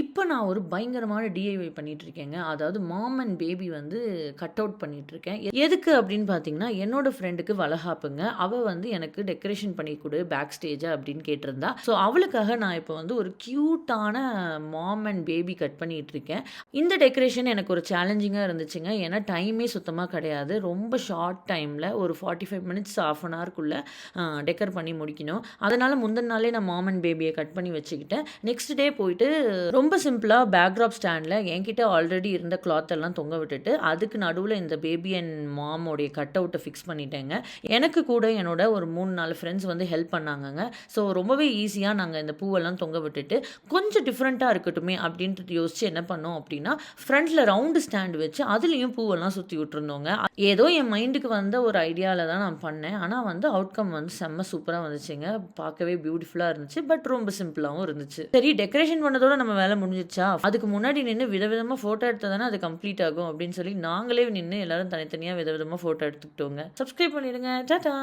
இப்ப நான் ஒரு பயங்கரமான டிஐஒய் பண்ணிட்டுருக்கேங்க. அதாவது மாம் அண்ட் பேபி வந்து கட் அவுட் பண்ணிட்டுருக்கேன். எதுக்கு அப்படின்னு பார்த்தீங்கன்னா, என்னோட ஃப்ரெண்டுக்கு வளகாப்புங்க. அவ வந்து எனக்கு டெக்கரேஷன் பண்ணி குடு பேக் ஸ்டேஜா அப்படின்னு கேட்டிருந்தா. ஸோ அவளுக்காக நான் இப்போ வந்து ஒரு கியூட்டான மாம் அண்ட் பேபி கட் பண்ணிட்டுருக்கேன். இந்த டெக்கரேஷன் எனக்கு ஒரு சேலஞ்சிங்கா இருந்துச்சுங்க. ஏன்னா டைமே சுத்தமா கிடையாது. ரொம்ப ஷார்ட் டைம்ல ஒரு 45 மினிட்ஸ், 1/2 அன் ஹவர்க்குள்ள டெக்கர் பண்ணி முடிக்கணும். அதனால முந்தின நாளே நான் மாம் அண்ட் பேபிய கட் பண்ணி வச்சுக்கிட்டேன். நெக்ஸ்ட் டே போயிட்டு ரொம்ப சிம்பிளா பேக்ராப் ஸ்டாண்ட்ல என்கிட்ட ஆல்ரெடி இருந்த கிளாத் எல்லாம் தொங்க விட்டுட்டு, அதுக்கு நடுவுல இந்த பேபி அண்ட் மாமோடைய கட் அவுட்ட ஃபிக்ஸ் பண்ணிட்டேங்க. எனக்கு கூட என்னோட ஒரு 3, 4 ஃப்ரெண்ட்ஸ் வந்து ஹெல்ப் பண்ணாங்கங்க. ஸோ ரொம்பவே ஈஸியா நாங்க இந்த பூவெல்லாம் தொங்க விட்டுட்டு, கொஞ்சம் டிஃபரெண்ட்டா இருக்கட்டுமே அப்படின்ட்டு யோசிச்சு என்ன பண்ணோம் அப்படின்னா, ஃப்ரண்ட்ல ரவுண்டு ஸ்டாண்ட் வச்சு அதுலயும் பூவெல்லாம் சுத்தி விட்டுருந்தோங்க. ஏதோ என் மைண்டுக்கு வந்த ஒரு ஐடியால தான் நான் பண்ணேன். ஆனா வந்து அவுட்கம் வந்து செம்ம சூப்பரா வந்துச்சுங்க. பார்க்கவே பியூட்டிஃபுல்லா இருந்துச்சு. பட் ரொம்ப சிம்பிளாவும் இருந்துச்சு. சரி டெக்கரேஷன் பண்ணதோட நம்ம வேலை முடிஞ்சிருச்சா? அதுக்கு முன்னாடி நின்னு விதவிதமா ஃபோட்டோ எடுத்தா தானே அது கம்ப்ளீட் ஆகும் அப்படின்னு சொல்லி நாங்களே நின்னு எல்லாரும் தனித்தனியா விதவிதமா ஃபோட்டோ எடுத்துக்கிட்டோங்க. சப்ஸ்கிரைப் பண்ணிடுங்க. டாடா!